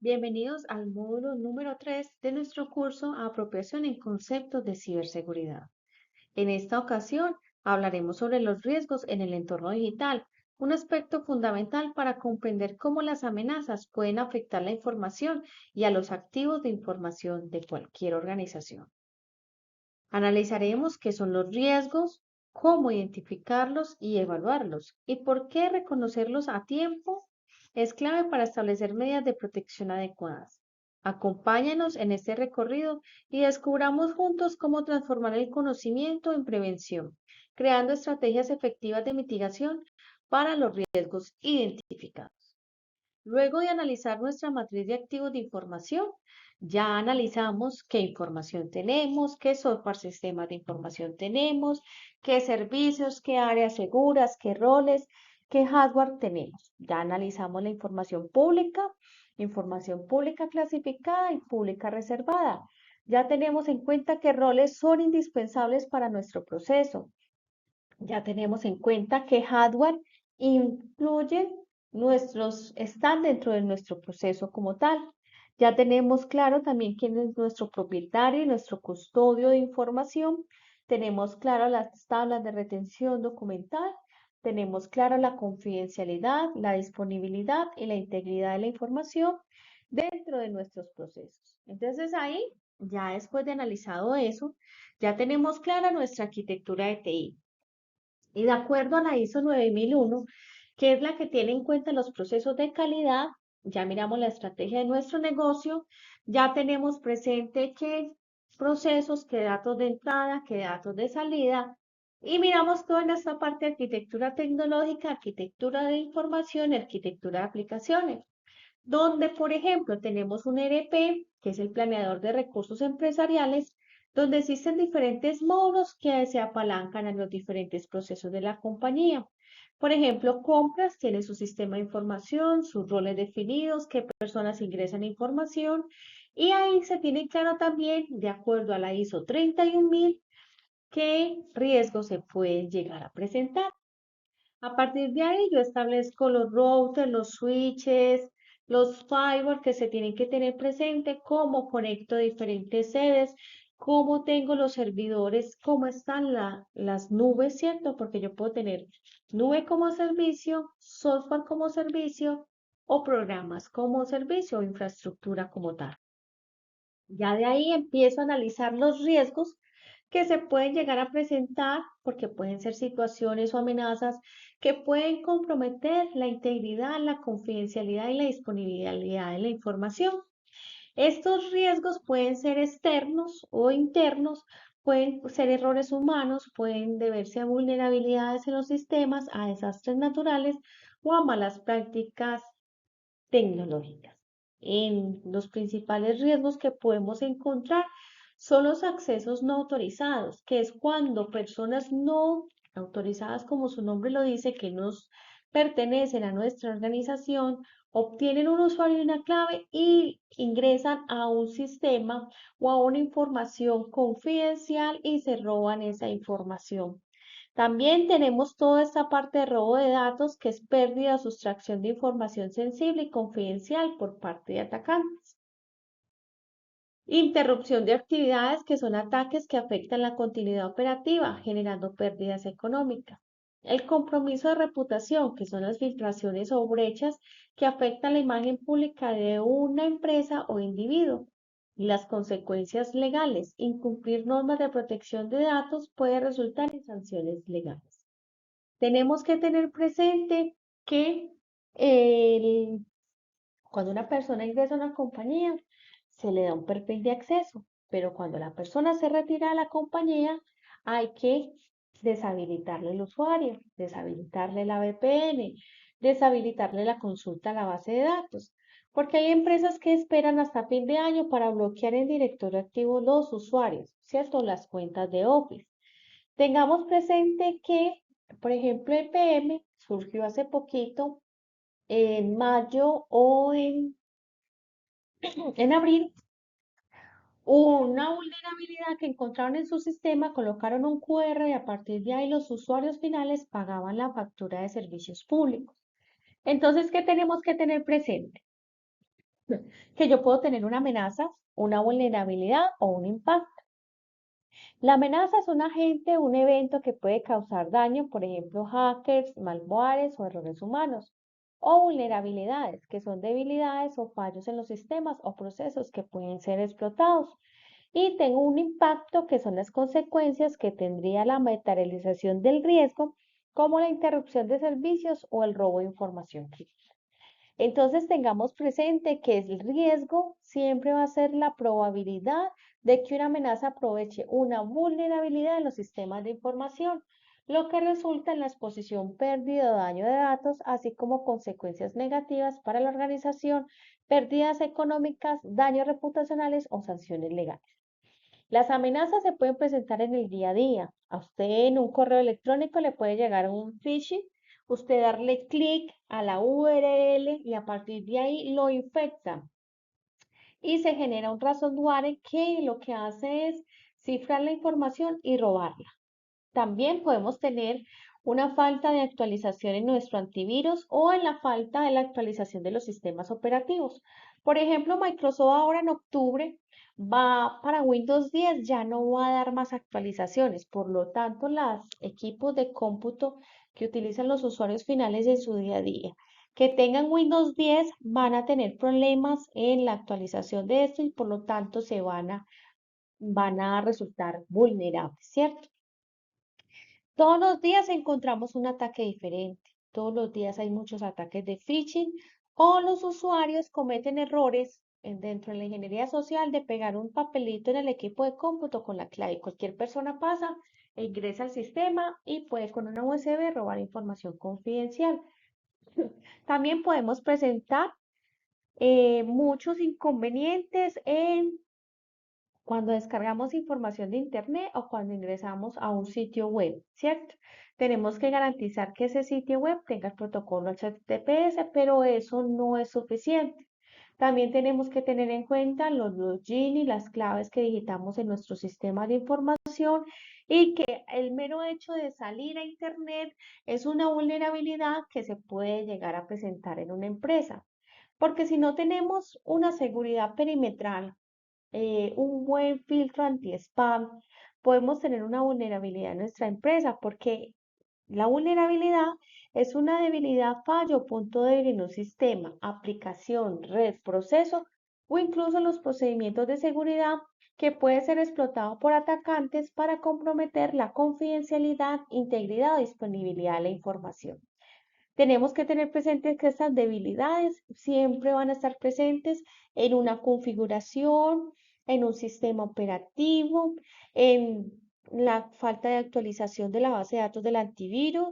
Bienvenidos al módulo número 3 de nuestro curso Apropiación en conceptos de ciberseguridad. En esta ocasión hablaremos sobre los riesgos en el entorno digital, un aspecto fundamental para comprender cómo las amenazas pueden afectar la información y a los activos de información de cualquier organización. Analizaremos qué son los riesgos, cómo identificarlos y evaluarlos, y por qué reconocerlos a tiempo es clave para establecer medidas de protección adecuadas. Acompáñanos en este recorrido y descubramos juntos cómo transformar el conocimiento en prevención, creando estrategias efectivas de mitigación para los riesgos identificados. Luego de analizar nuestra matriz de activos de información, ya analizamos qué información tenemos, qué software sistemas de información tenemos, qué servicios, qué áreas seguras, qué roles, qué hardware tenemos. Ya analizamos la información pública clasificada y pública reservada. Ya tenemos en cuenta qué roles son indispensables para nuestro proceso. Ya tenemos en cuenta qué hardware influyen están dentro de nuestro proceso como tal. Ya tenemos claro también quién es nuestro propietario y nuestro custodio de información. Tenemos claro las tablas de retención documental. Tenemos claro la confidencialidad, la disponibilidad y la integridad de la información dentro de nuestros procesos. Entonces ahí, ya después de analizado eso, ya tenemos clara nuestra arquitectura de TI. Y de acuerdo a la ISO 9001, que es la que tiene en cuenta los procesos de calidad, ya miramos la estrategia de nuestro negocio, ya tenemos presente qué procesos, qué datos de entrada, qué datos de salida, y miramos toda esta parte de arquitectura tecnológica, arquitectura de información y arquitectura de aplicaciones, donde, por ejemplo, tenemos un ERP, que es el planeador de recursos empresariales, donde existen diferentes módulos que se apalancan a los diferentes procesos de la compañía. Por ejemplo, compras tiene su sistema de información, sus roles definidos, qué personas ingresan información, y ahí se tiene claro también, de acuerdo a la ISO 31000, qué riesgos se pueden llegar a presentar. A partir de ahí yo establezco los routers, los switches, los firewalls que se tienen que tener presente, cómo conecto diferentes sedes, cómo tengo los servidores, cómo están las nubes, ¿cierto? Porque yo puedo tener nube como servicio, software como servicio o programas como servicio o infraestructura como tal. Ya de ahí empiezo a analizar los riesgos que se pueden llegar a presentar, porque pueden ser situaciones o amenazas que pueden comprometer la integridad, la confidencialidad y la disponibilidad de la información. Estos riesgos pueden ser externos o internos, pueden ser errores humanos, pueden deberse a vulnerabilidades en los sistemas, a desastres naturales o a malas prácticas tecnológicas. En los principales riesgos que podemos encontrar son los accesos no autorizados, que es cuando personas no autorizadas, como su nombre lo dice, que nos pertenecen a nuestra organización, obtienen un usuario y una clave y ingresan a un sistema o a una información confidencial y se roban esa información. También tenemos toda esta parte de robo de datos, que es pérdida o sustracción de información sensible y confidencial por parte de atacantes. Interrupción de actividades, que son ataques que afectan la continuidad operativa, generando pérdidas económicas. El compromiso de reputación, que son las filtraciones o brechas que afectan la imagen pública de una empresa o individuo. Y las consecuencias legales. Incumplir normas de protección de datos puede resultar en sanciones legales. Tenemos que tener presente que el- cuando una persona ingresa a una compañía, se le da un perfil de acceso, pero cuando la persona se retira de la compañía, hay que deshabilitarle el usuario, deshabilitarle la VPN, deshabilitarle la consulta a la base de datos, porque hay empresas que esperan hasta fin de año para bloquear en directorio activo los usuarios, ¿cierto? Las cuentas de Office. Tengamos presente que, por ejemplo, EPM surgió hace poquito, en mayo o en abril, una vulnerabilidad que encontraron en su sistema, colocaron un QR y a partir de ahí los usuarios finales pagaban la factura de servicios públicos. Entonces, ¿qué tenemos que tener presente? que yo puedo tener una amenaza, una vulnerabilidad o un impacto. La amenaza es un agente, un evento que puede causar daño, por ejemplo, hackers, malwares o errores humanos, o vulnerabilidades, que son debilidades o fallos en los sistemas o procesos que pueden ser explotados. Y tengo un impacto, que son las consecuencias que tendría la materialización del riesgo, como la interrupción de servicios o el robo de información. Entonces tengamos presente que el riesgo siempre va a ser la probabilidad de que una amenaza aproveche una vulnerabilidad en los sistemas de información, lo que resulta en la exposición, pérdida o daño de datos, así como consecuencias negativas para la organización, pérdidas económicas, daños reputacionales o sanciones legales. Las amenazas se pueden presentar en el día a día. A usted en un correo electrónico le puede llegar un phishing, usted darle clic a la URL y a partir de ahí lo infecta y se genera un ransomware que lo que hace es cifrar la información y robarla. También podemos tener una falta de actualización en nuestro antivirus o en la falta de la actualización de los sistemas operativos. Por ejemplo, Microsoft ahora en octubre va para Windows 10, ya no va a dar más actualizaciones. Por lo tanto, los equipos de cómputo que utilizan los usuarios finales en su día a día, que tengan Windows 10, van a tener problemas en la actualización de esto y por lo tanto van a resultar vulnerables, ¿cierto? Todos los días encontramos un ataque diferente. Todos los días hay muchos ataques de phishing o los usuarios cometen errores dentro de la ingeniería social de pegar un papelito en el equipo de cómputo con la clave. Cualquier persona pasa, e ingresa al sistema y puede con una USB robar información confidencial. También podemos presentar muchos inconvenientes cuando descargamos información de Internet o cuando ingresamos a un sitio web, ¿cierto? Tenemos que garantizar que ese sitio web tenga el protocolo HTTPS, pero eso no es suficiente. También tenemos que tener en cuenta los login y las claves que digitamos en nuestro sistema de información y que el mero hecho de salir a Internet es una vulnerabilidad que se puede llegar a presentar en una empresa. Porque si no tenemos una seguridad perimetral, un buen filtro anti-spam, podemos tener una vulnerabilidad en nuestra empresa, porque la vulnerabilidad es una debilidad, fallo o punto débil en un sistema, aplicación, red, proceso o incluso los procedimientos de seguridad, que puede ser explotado por atacantes para comprometer la confidencialidad, integridad o disponibilidad de la información. Tenemos que tener presentes que estas debilidades siempre van a estar presentes en una configuración, en un sistema operativo, en la falta de actualización de la base de datos del antivirus,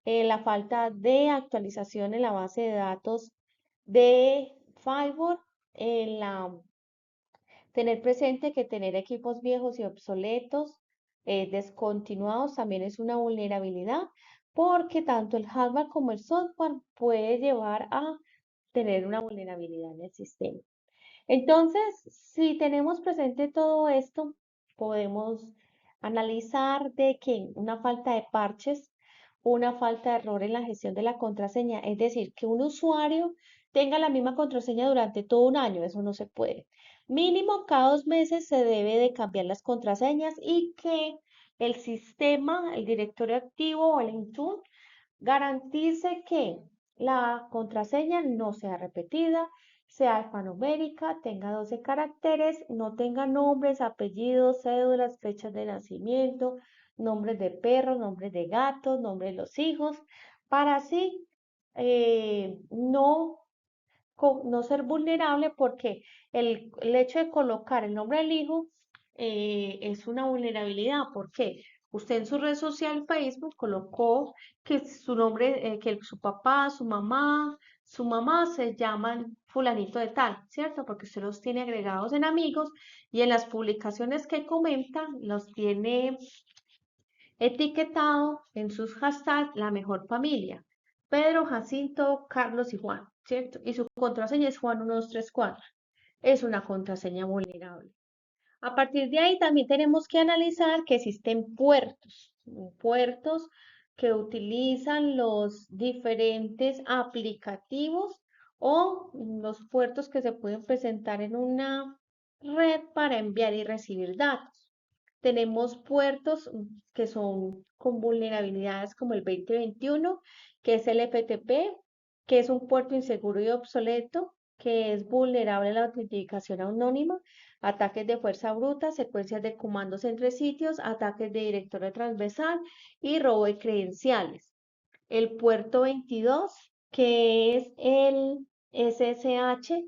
en la falta de actualización en la base de datos de Firewall, en la tener presente que tener equipos viejos y obsoletos, descontinuados, también es una vulnerabilidad, porque tanto el hardware como el software puede llevar a tener una vulnerabilidad en el sistema. Entonces, si tenemos presente todo esto, podemos analizar de que una falta de parches, una falta de error en la gestión de la contraseña, es decir, que un usuario tenga la misma contraseña durante todo un año, eso no se puede. Mínimo cada 2 meses se debe de cambiar las contraseñas y que el sistema, el directorio activo o el Intune garantice que la contraseña no sea repetida, sea alfanumérica, tenga 12 caracteres, no tenga nombres, apellidos, cédulas, fechas de nacimiento, nombres de perros, nombres de gatos, nombres de los hijos, para así no ser vulnerable, porque el hecho de colocar el nombre del hijo es una vulnerabilidad. ¿Por qué? Usted en su red social Facebook colocó que su nombre, que su papá, su mamá se llaman fulanito de tal, ¿cierto? Porque usted los tiene agregados en amigos y en las publicaciones que comentan los tiene etiquetado en sus hashtags la mejor familia. Pedro, Jacinto, Carlos y Juan, ¿cierto? Y su contraseña es Juan 1, 2, 3, 4. Es una contraseña vulnerable. A partir de ahí también tenemos que analizar que existen puertos que utilizan los diferentes aplicativos o los puertos que se pueden presentar en una red para enviar y recibir datos. Tenemos puertos que son con vulnerabilidades como el 2021, que es el FTP, que es un puerto inseguro y obsoleto, que es vulnerable a la autenticación anónima, ataques de fuerza bruta, secuencias de comandos entre sitios, ataques de directorio transversal y robo de credenciales. El puerto 22, que es el SSH,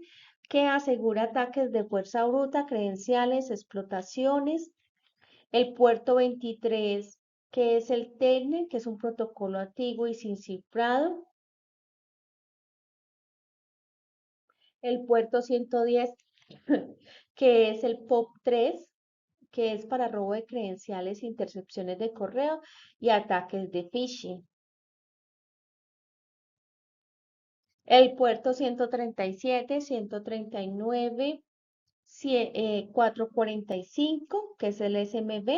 que asegura ataques de fuerza bruta, credenciales, explotaciones. El puerto 23, que es el TELNET, que es un protocolo antiguo y sin cifrado. El puerto 110, que es el POP3, que es para robo de credenciales, intercepciones de correo y ataques de phishing. El puerto 137, 139, 445, que es el SMB,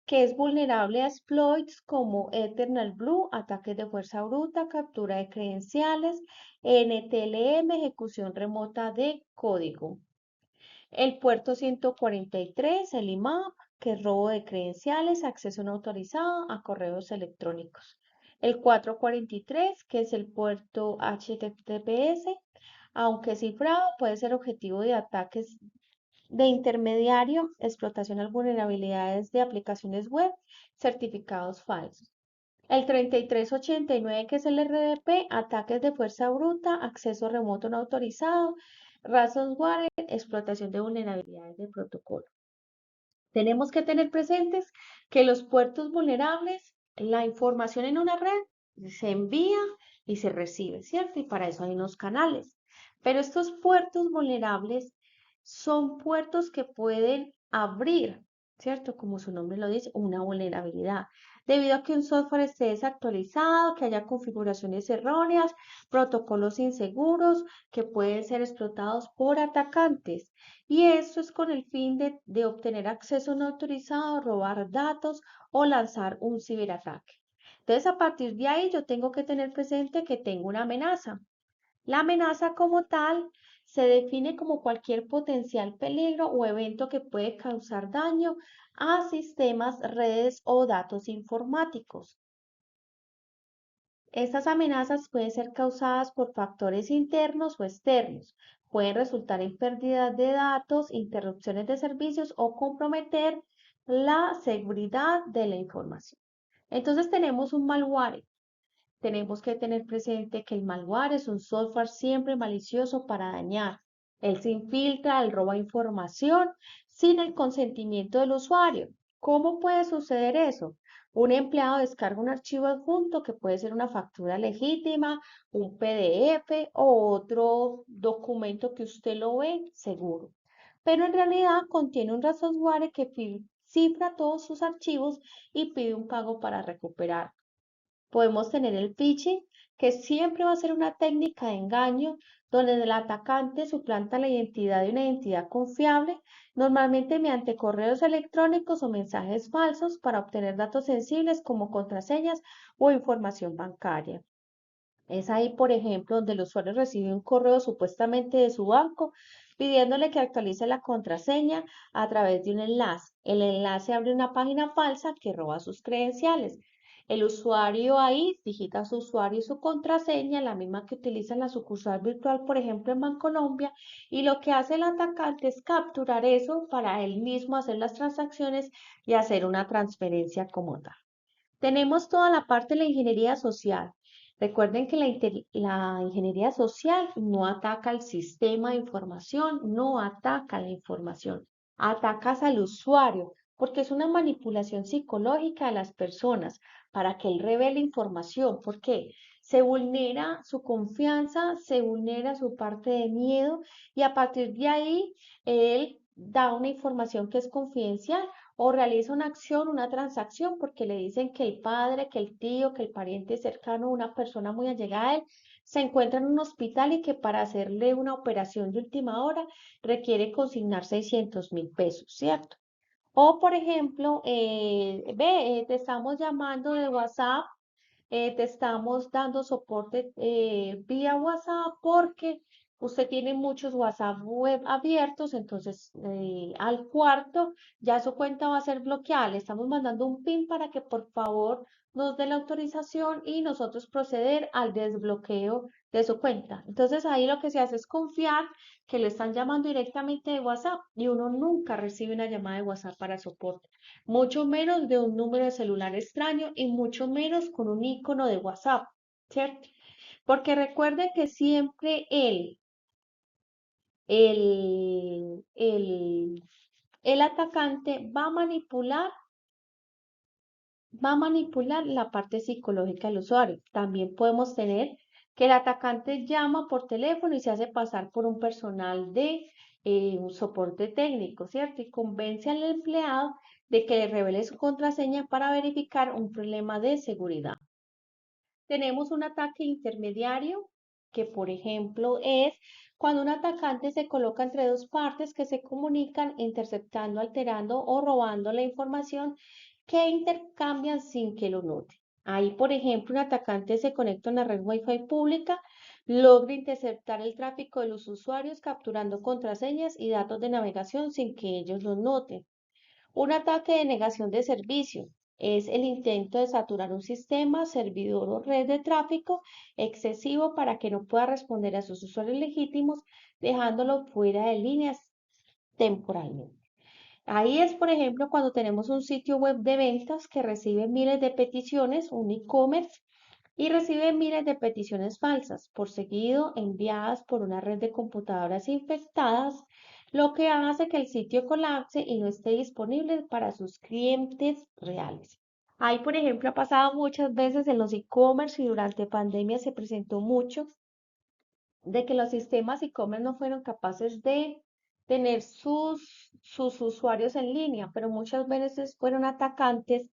que es vulnerable a exploits como Eternal Blue, ataques de fuerza bruta, captura de credenciales, NTLM, ejecución remota de código. El puerto 143, el IMAP, que es robo de credenciales, acceso no autorizado a correos electrónicos. El 443, que es el puerto HTTPS, aunque cifrado, puede ser objetivo de ataques de intermediario, explotación a vulnerabilidades de aplicaciones web, certificados falsos. El 3389, que es el RDP, ataques de fuerza bruta, acceso remoto no autorizado, ransomware, explotación de vulnerabilidades de protocolo. Tenemos que tener presentes que los puertos vulnerables, la información en una red se envía y se recibe, ¿cierto? Y para eso hay unos canales. Pero estos puertos vulnerables son puertos que pueden abrir, ¿cierto? Como su nombre lo dice, una vulnerabilidad. Debido a que un software esté desactualizado, que haya configuraciones erróneas, protocolos inseguros que pueden ser explotados por atacantes. Y esto es con el fin de obtener acceso no autorizado, robar datos o lanzar un ciberataque. Entonces, a partir de ahí, yo tengo que tener presente que tengo una amenaza. La amenaza como tal se define como cualquier potencial peligro o evento que puede causar daño a sistemas, redes o datos informáticos. Estas amenazas pueden ser causadas por factores internos o externos. Pueden resultar en pérdidas de datos, interrupciones de servicios o comprometer la seguridad de la información. Entonces tenemos un malware. Tenemos que tener presente que el malware es un software siempre malicioso para dañar. Él se infiltra, él roba información sin el consentimiento del usuario. ¿Cómo puede suceder eso? Un empleado descarga un archivo adjunto que puede ser una factura legítima, un PDF o otro documento que usted lo ve seguro. Pero en realidad contiene un ransomware que cifra todos sus archivos y pide un pago para recuperar. Podemos tener el phishing, que siempre va a ser una técnica de engaño donde el atacante suplanta la identidad de una identidad confiable, normalmente mediante correos electrónicos o mensajes falsos para obtener datos sensibles como contraseñas o información bancaria. Es ahí, por ejemplo, donde el usuario recibe un correo supuestamente de su banco pidiéndole que actualice la contraseña a través de un enlace. El enlace abre una página falsa que roba sus credenciales. El usuario ahí digita su usuario y su contraseña, la misma que utiliza en la sucursal virtual, por ejemplo, en Bancolombia, y lo que hace el atacante es capturar eso para él mismo hacer las transacciones y hacer una transferencia como tal. Tenemos toda la parte de la ingeniería social. Recuerden que la ingeniería social no ataca al sistema de información, no ataca la información, atacas al usuario, porque es una manipulación psicológica de las personas para que él revele información. ¿Por qué? Se vulnera su confianza, se vulnera su parte de miedo y a partir de ahí él da una información que es confidencial o realiza una acción, una transacción, porque le dicen que el padre, que el tío, que el pariente cercano, una persona muy allegada a él, se encuentra en un hospital y que para hacerle una operación de última hora requiere consignar 600.000 pesos, ¿cierto? O, por ejemplo, te estamos llamando de WhatsApp te estamos dando soporte vía WhatsApp porque usted tiene muchos WhatsApp web abiertos, entonces al cuarto ya su cuenta va a ser bloqueada. Le estamos mandando un PIN para que por favor nos dé la autorización y nosotros proceder al desbloqueo de su cuenta. Entonces ahí lo que se hace es confiar que le están llamando directamente de WhatsApp y uno nunca recibe una llamada de WhatsApp para soporte, mucho menos de un número de celular extraño y mucho menos con un icono de WhatsApp, ¿cierto? Porque recuerde que siempre el, el atacante va a manipular la parte psicológica del usuario. También podemos tener que el atacante llama por teléfono y se hace pasar por un personal de un soporte técnico, ¿cierto? Y convence al empleado de que le revele su contraseña para verificar un problema de seguridad. Tenemos un ataque intermediario, que por ejemplo es cuando un atacante se coloca entre dos partes que se comunican interceptando, alterando o robando la información que intercambian sin que lo note. Ahí, por ejemplo, un atacante se conecta a una red Wi-Fi pública, logra interceptar el tráfico de los usuarios capturando contraseñas y datos de navegación sin que ellos lo noten. Un ataque de negación de servicio es el intento de saturar un sistema, servidor o red de tráfico excesivo para que no pueda responder a sus usuarios legítimos, dejándolo fuera de líneas temporalmente. Ahí es, por ejemplo, cuando tenemos un sitio web de ventas que recibe miles de peticiones, un e-commerce, y recibe miles de peticiones falsas, por seguido enviadas por una red de computadoras infectadas, lo que hace que el sitio colapse y no esté disponible para sus clientes reales. Ahí, por ejemplo, ha pasado muchas veces en los e-commerce y durante pandemia se presentó mucho de que los sistemas e-commerce no fueron capaces de tener sus usuarios en línea, pero muchas veces fueron atacantes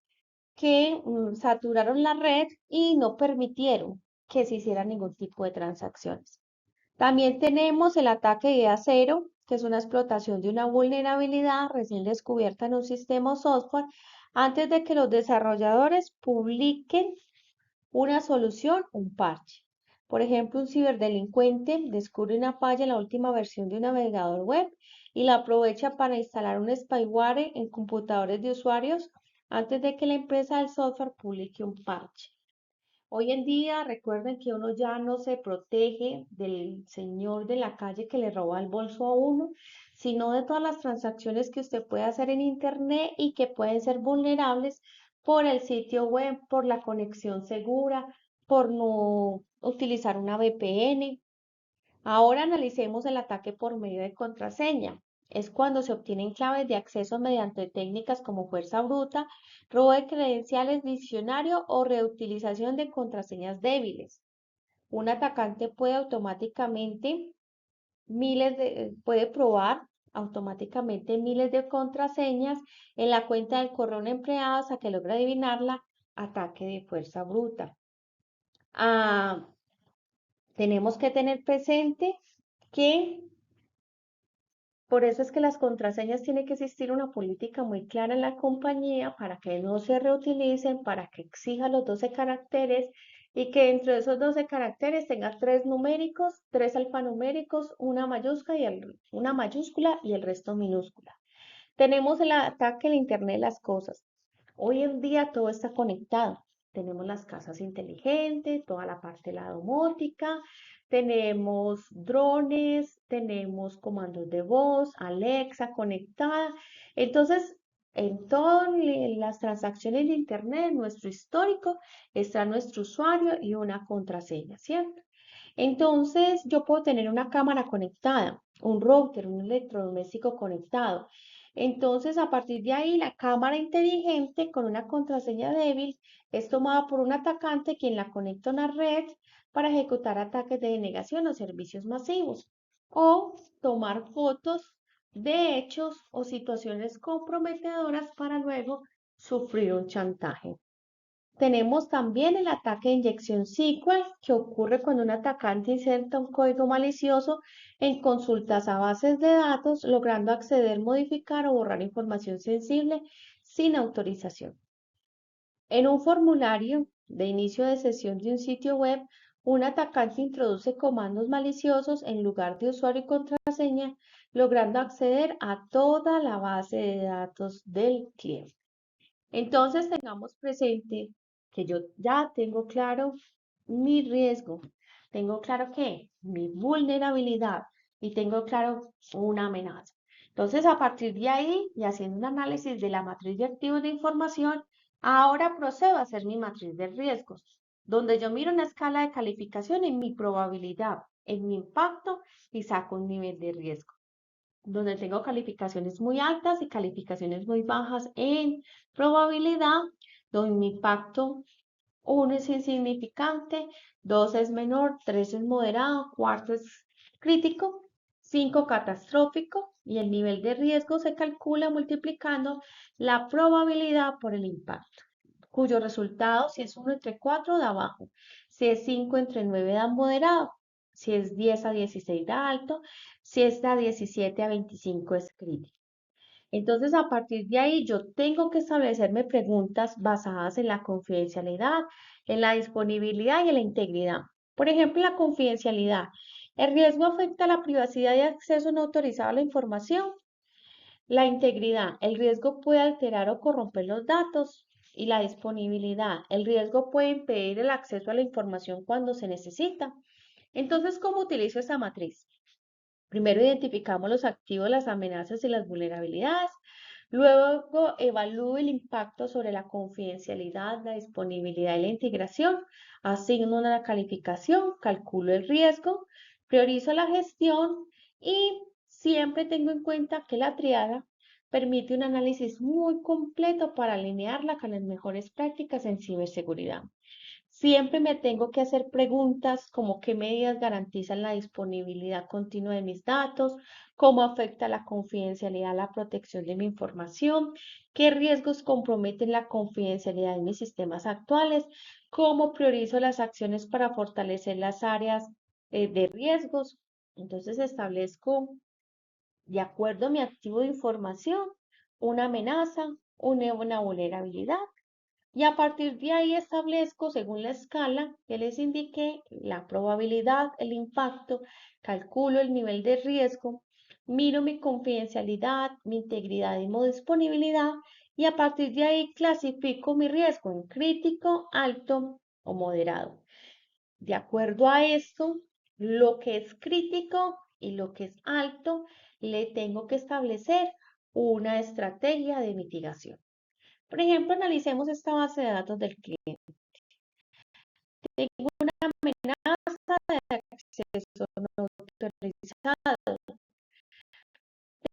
que saturaron la red y no permitieron que se hiciera ningún tipo de transacciones. También tenemos el ataque de día cero, que es una explotación de una vulnerabilidad recién descubierta en un sistema o software antes de que los desarrolladores publiquen una solución, un parche. Por ejemplo, un ciberdelincuente descubre una falla en la última versión de un navegador web y la aprovecha para instalar un spyware en computadores de usuarios antes de que la empresa del software publique un parche. Hoy en día, recuerden que uno ya no se protege del señor de la calle que le roba el bolso a uno, sino de todas las transacciones que usted puede hacer en Internet y que pueden ser vulnerables por el sitio web, por la conexión segura, por no utilizar una VPN. Ahora analicemos el ataque por medio de contraseña. Es cuando se obtienen claves de acceso mediante técnicas como fuerza bruta, robo de credenciales, diccionario o reutilización de contraseñas débiles. Un atacante puede probar automáticamente miles de contraseñas en la cuenta del correo de un empleado hasta que logra adivinarla. Ataque de fuerza bruta. Ah, tenemos que tener presente que por eso es que las contraseñas tiene que existir una política muy clara en la compañía para que no se reutilicen, para que exija los 12 caracteres y que dentro de esos 12 caracteres tenga tres numéricos, tres alfanuméricos, una mayúscula y el resto minúscula. Tenemos el ataque al Internet de las cosas. Hoy en día todo está conectado. Tenemos las casas inteligentes, toda la parte de la domótica, tenemos drones, tenemos comandos de voz, Alexa conectada. Entonces, en todas las transacciones de Internet, en nuestro histórico, está nuestro usuario y una contraseña, ¿cierto? Entonces, yo puedo tener una cámara conectada, un router, un electrodoméstico conectado. Entonces, a partir de ahí, la cámara inteligente con una contraseña débil es tomada por un atacante quien la conecta a una red para ejecutar ataques de denegación o servicios masivos o tomar fotos de hechos o situaciones comprometedoras para luego sufrir un chantaje. Tenemos también el ataque de inyección SQL, que ocurre cuando un atacante inserta un código malicioso en consultas a bases de datos, logrando acceder, modificar o borrar información sensible sin autorización. En un formulario de inicio de sesión de un sitio web, un atacante introduce comandos maliciosos en lugar de usuario y contraseña, logrando acceder a toda la base de datos del cliente. Entonces tengamos presente que yo ya tengo claro mi riesgo, tengo claro que mi vulnerabilidad y tengo claro una amenaza. Entonces, a partir de ahí y haciendo un análisis de la matriz de activos de información, ahora procedo a hacer mi matriz de riesgos, donde yo miro una escala de calificación en mi probabilidad, en mi impacto y saco un nivel de riesgo donde tengo calificaciones muy altas y calificaciones muy bajas en probabilidad, donde mi impacto 1 es insignificante, 2 es menor, 3 es moderado, 4 es crítico, 5 catastrófico y el nivel de riesgo se calcula multiplicando la probabilidad por el impacto, cuyo resultado si es 1 entre 4 da bajo, si es 5 entre 9 da moderado, si es 10 a 16 da alto, si es de 17 a 25 es crítico. Entonces, a partir de ahí, yo tengo que establecerme preguntas basadas en la confidencialidad, en la disponibilidad y en la integridad. Por ejemplo, la confidencialidad. ¿El riesgo afecta la privacidad y acceso no autorizado a la información? La integridad. El riesgo puede alterar o corromper los datos. Y la disponibilidad. El riesgo puede impedir el acceso a la información cuando se necesita. Entonces, ¿cómo utilizo esta matriz? Primero identificamos los activos, las amenazas y las vulnerabilidades. Luego evalúo el impacto sobre la confidencialidad, la disponibilidad y la integración. Asigno una calificación, calculo el riesgo, priorizo la gestión y siempre tengo en cuenta que la triada permite un análisis muy completo para alinearla con las mejores prácticas en ciberseguridad. Siempre me tengo que hacer preguntas como qué medidas garantizan la disponibilidad continua de mis datos, cómo afecta la confidencialidad la protección de mi información, qué riesgos comprometen la confidencialidad de mis sistemas actuales, cómo priorizo las acciones para fortalecer las áreas de riesgos. Entonces establezco, de acuerdo a mi activo de información, una amenaza, una vulnerabilidad y a partir de ahí establezco, según la escala que les indiqué, la probabilidad, el impacto, calculo el nivel de riesgo, miro mi confidencialidad, mi integridad y mi disponibilidad y a partir de ahí clasifico mi riesgo en crítico, alto o moderado. De acuerdo a esto, lo que es crítico y lo que es alto, le tengo que establecer una estrategia de mitigación. Por ejemplo, analicemos esta base de datos del cliente. Tengo una amenaza de acceso no autorizado.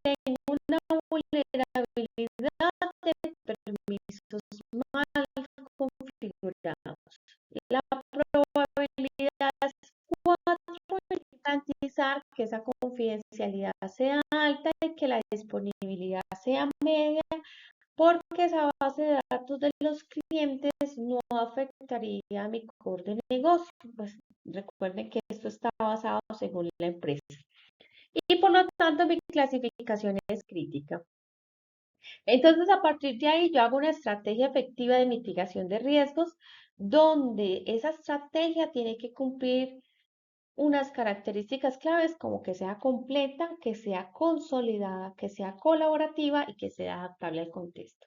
Tengo una vulnerabilidad de permisos mal configurados. La probabilidad es 4 en garantizar que esa confidencialidad sea alta y que la disponibilidad sea media porque esa base de datos de los clientes no afectaría a mi core de negocio. Pues recuerden que esto está basado según la empresa. Y por lo tanto mi clasificación es crítica. Entonces a partir de ahí yo hago una estrategia efectiva de mitigación de riesgos donde esa estrategia tiene que cumplir unas características claves como que sea completa, que sea consolidada, que sea colaborativa y que sea adaptable al contexto.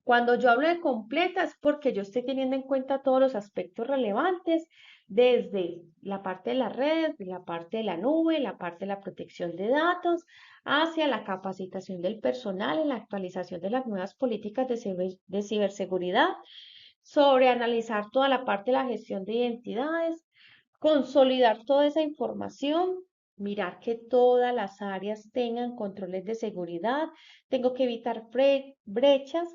Cuando yo hablo de completa es porque yo estoy teniendo en cuenta todos los aspectos relevantes, desde la parte de la red, la parte de la nube, la parte de la protección de datos, hacia la capacitación del personal en la actualización de las nuevas políticas de ciberseguridad, sobre analizar toda la parte de la gestión de identidades, consolidar toda esa información, mirar que todas las áreas tengan controles de seguridad, tengo que evitar brechas,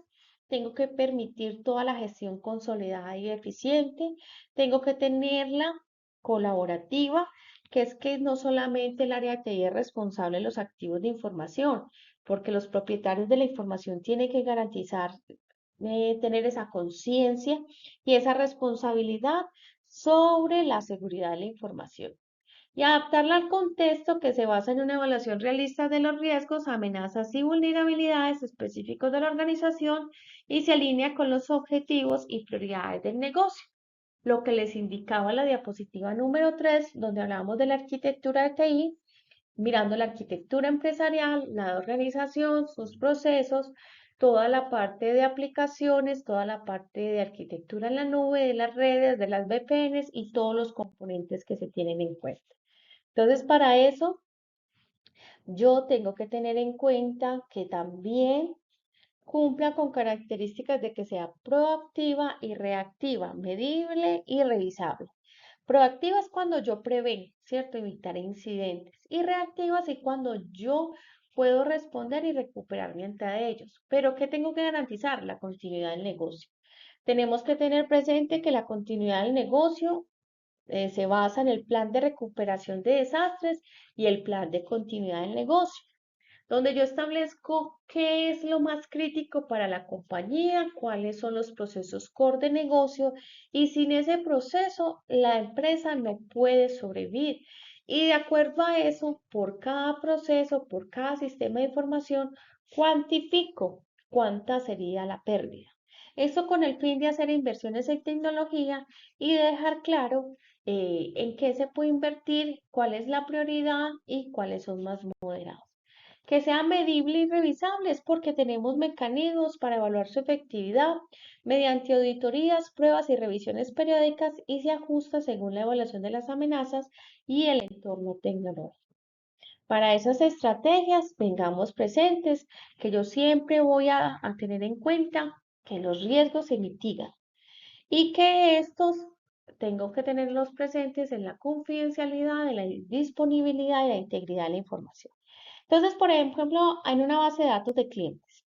tengo que permitir toda la gestión consolidada y eficiente, tengo que tenerla colaborativa, que es que no solamente el área de TI es responsable de los activos de información, porque los propietarios de la información tienen que garantizar tener esa conciencia y esa responsabilidad sobre la seguridad de la información. y adaptarla al contexto que se basa en una evaluación realista de los riesgos, amenazas y vulnerabilidades específicos de la organización y se alinea con los objetivos y prioridades del negocio. Lo que les indicaba la diapositiva número 3, donde hablábamos de la arquitectura de TI, mirando la arquitectura empresarial, la organización, sus procesos, toda la parte de aplicaciones, toda la parte de arquitectura en la nube, de las redes, de las VPNs y todos los componentes que se tienen en cuenta. Entonces, para eso, yo tengo que tener en cuenta que también cumpla con características de que sea proactiva y reactiva, medible y revisable. Proactiva es cuando yo prevengo, ¿cierto? Evitar incidentes. Y reactiva es cuando yo puedo responder y recuperarme ante ellos. Pero ¿qué tengo que garantizar? La continuidad del negocio. Tenemos que tener presente que la continuidad del negocio se basa en el plan de recuperación de desastres y el plan de continuidad del negocio, donde yo establezco qué es lo más crítico para la compañía, cuáles son los procesos core de negocio y sin ese proceso la empresa no puede sobrevivir. Y de acuerdo a eso, por cada proceso, por cada sistema de información, cuantifico cuánta sería la pérdida. Eso con el fin de hacer inversiones en tecnología y de dejar claro en qué se puede invertir, cuál es la prioridad y cuáles son más moderados. Que sea medible y revisable es porque tenemos mecanismos para evaluar su efectividad mediante auditorías, pruebas y revisiones periódicas y se ajusta según la evaluación de las amenazas y el entorno tecnológico. Para esas estrategias, tengamos presentes que yo siempre voy a tener en cuenta que los riesgos se mitigan y que estos tengo que tenerlos presentes en la confidencialidad, en la disponibilidad y la integridad de la información. Entonces, por ejemplo, en una base de datos de clientes,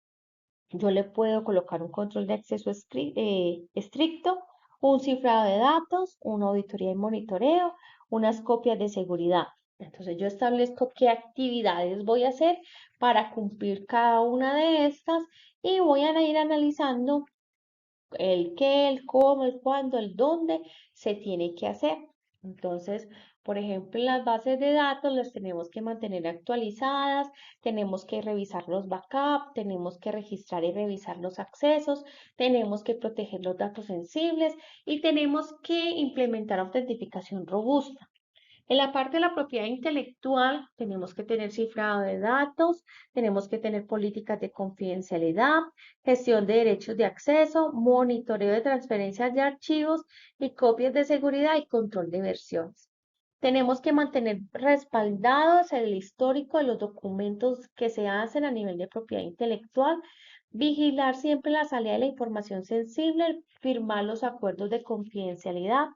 yo le puedo colocar un control de acceso estricto, un cifrado de datos, una auditoría y monitoreo, unas copias de seguridad. Entonces, yo establezco qué actividades voy a hacer para cumplir cada una de estas y voy a ir analizando el qué, el cómo, el cuándo, el dónde se tiene que hacer. Entonces, por ejemplo, las bases de datos las tenemos que mantener actualizadas, tenemos que revisar los backups, tenemos que registrar y revisar los accesos, tenemos que proteger los datos sensibles y tenemos que implementar autentificación robusta. En la parte de la propiedad intelectual tenemos que tener cifrado de datos, tenemos que tener políticas de confidencialidad, gestión de derechos de acceso, monitoreo de transferencias de archivos y copias de seguridad y control de versiones. Tenemos que mantener respaldados el histórico de los documentos que se hacen a nivel de propiedad intelectual, vigilar siempre la salida de la información sensible, firmar los acuerdos de confidencialidad,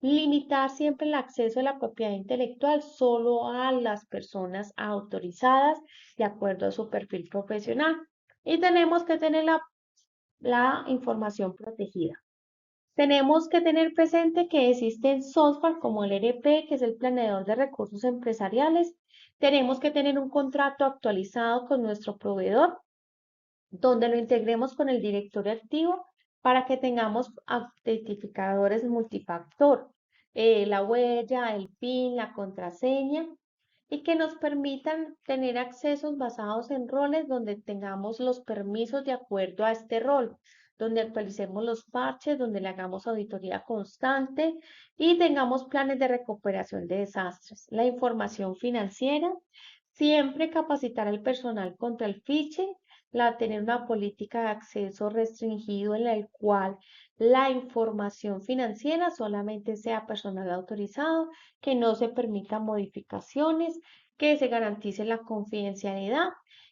limitar siempre el acceso a la propiedad intelectual solo a las personas autorizadas de acuerdo a su perfil profesional. Y tenemos que tener la información protegida. Tenemos que tener presente que existen software como el ERP, que es el planeador de recursos empresariales. Tenemos que tener un contrato actualizado con nuestro proveedor donde lo integremos con el directorio activo para que tengamos autentificadores multifactor, la huella, el PIN, la contraseña, y que nos permitan tener accesos basados en roles donde tengamos los permisos de acuerdo a este rol, donde actualicemos los parches, donde le hagamos auditoría constante y tengamos planes de recuperación de desastres. La información financiera, siempre capacitar al personal contra el phishing, tener una política de acceso restringido en la cual la información financiera solamente sea personal autorizado, que no se permitan modificaciones, que se garantice la confidencialidad.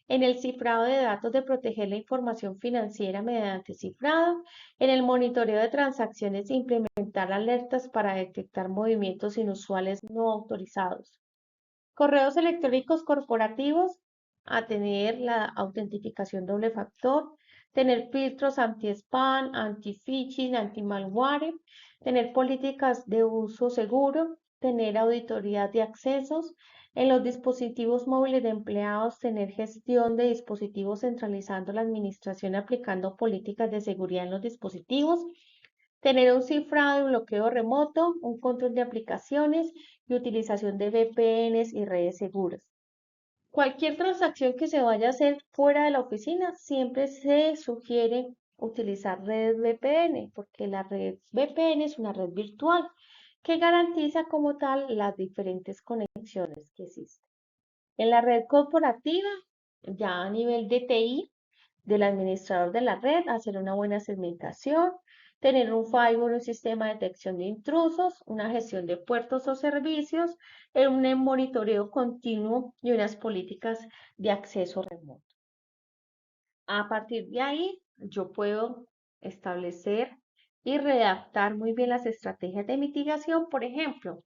En el cifrado de datos de proteger la información financiera mediante cifrado. En el monitoreo de transacciones implementar alertas para detectar movimientos inusuales no autorizados. Correos electrónicos corporativos, a tener la autentificación doble factor, tener filtros anti-spam, anti-phishing, anti-malware, tener políticas de uso seguro, tener auditoría de accesos. En los dispositivos móviles de empleados, tener gestión de dispositivos centralizando la administración aplicando políticas de seguridad en los dispositivos. Tener un cifrado y bloqueo remoto, un control de aplicaciones y utilización de VPNs y redes seguras. Cualquier transacción que se vaya a hacer fuera de la oficina, siempre se sugiere utilizar redes VPN, porque la red VPN es una red virtual que garantiza como tal las diferentes conexiones que existen. En la red corporativa, ya a nivel de TI, del administrador de la red, hacer una buena segmentación, tener un firewall, un sistema de detección de intrusos, una gestión de puertos o servicios, un monitoreo continuo y unas políticas de acceso remoto. A partir de ahí, yo puedo establecer y redactar muy bien las estrategias de mitigación. Por ejemplo,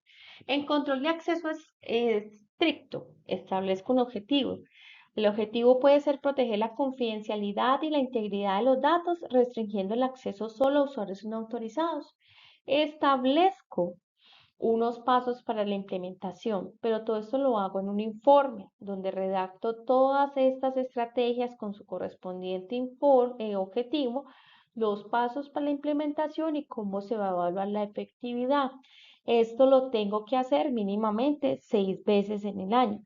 en control de acceso estricto, establezco un objetivo. El objetivo puede ser proteger la confidencialidad y la integridad de los datos, restringiendo el acceso solo a usuarios no autorizados. Establezco unos pasos para la implementación, pero todo esto lo hago en un informe donde redacto todas estas estrategias con su correspondiente objetivo, los pasos para la implementación y cómo se va a evaluar la efectividad. Esto lo tengo que hacer mínimamente 6 veces en el año.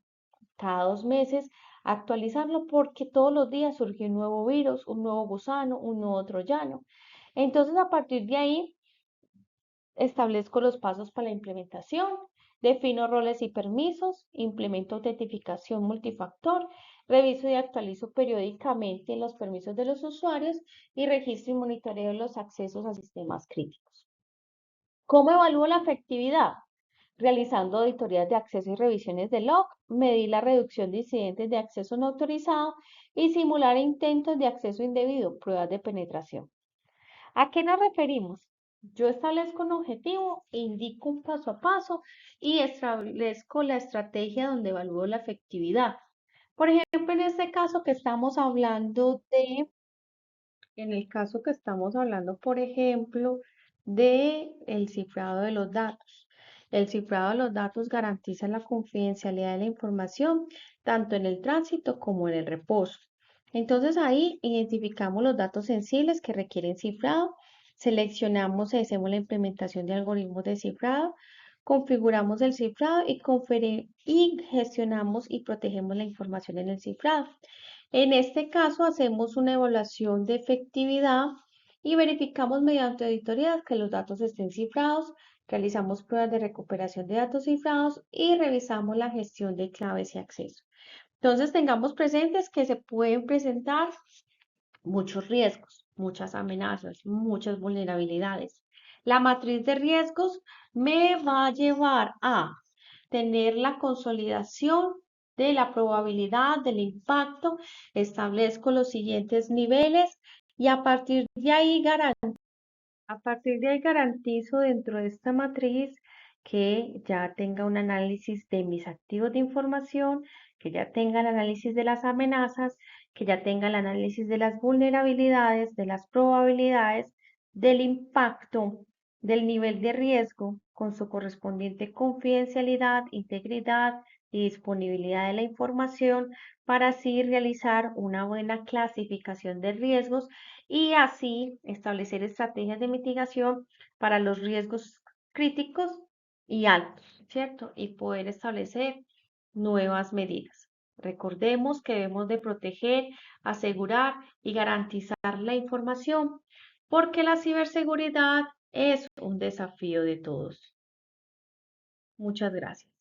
Cada 2 meses actualizarlo porque todos los días surge un nuevo virus, un nuevo gusano, un nuevo troyano. Entonces, a partir de ahí, establezco los pasos para la implementación, defino roles y permisos, implemento autentificación multifactor, reviso y actualizo periódicamente los permisos de los usuarios y registro y monitoreo los accesos a sistemas críticos. ¿Cómo evalúo la efectividad? Realizando auditorías de acceso y revisiones de log, medir la reducción de incidentes de acceso no autorizado y simular intentos de acceso indebido, pruebas de penetración. ¿A qué nos referimos? Yo establezco un objetivo, indico un paso a paso y establezco la estrategia donde evalúo la efectividad. Por ejemplo, en este caso que estamos hablando en el caso que estamos hablando, por ejemplo, de el cifrado de los datos. El cifrado de los datos garantiza la confidencialidad de la información, tanto en el tránsito como en el reposo. Entonces ahí identificamos los datos sensibles que requieren cifrado, seleccionamos y hacemos la implementación de algoritmos de cifrado, configuramos el cifrado y gestionamos y protegemos la información en el cifrado. En este caso, hacemos una evaluación de efectividad y verificamos mediante auditorías que los datos estén cifrados, realizamos pruebas de recuperación de datos cifrados y revisamos la gestión de claves y acceso. Entonces, tengamos presentes que se pueden presentar muchos riesgos, muchas amenazas, muchas vulnerabilidades. La matriz de riesgos me va a llevar a tener la consolidación de la probabilidad del impacto, establezco los siguientes niveles y a partir de ahí garantizo dentro de esta matriz que ya tenga un análisis de mis activos de información, que ya tenga el análisis de las amenazas, que ya tenga el análisis de las vulnerabilidades, de las probabilidades, del impacto, del nivel de riesgo con su correspondiente confidencialidad, integridad y disponibilidad de la información para así realizar una buena clasificación de riesgos y así establecer estrategias de mitigación para los riesgos críticos y altos, ¿cierto? Y poder establecer nuevas medidas. Recordemos que debemos de proteger, asegurar y garantizar la información porque la ciberseguridad es un desafío de todos. Muchas gracias.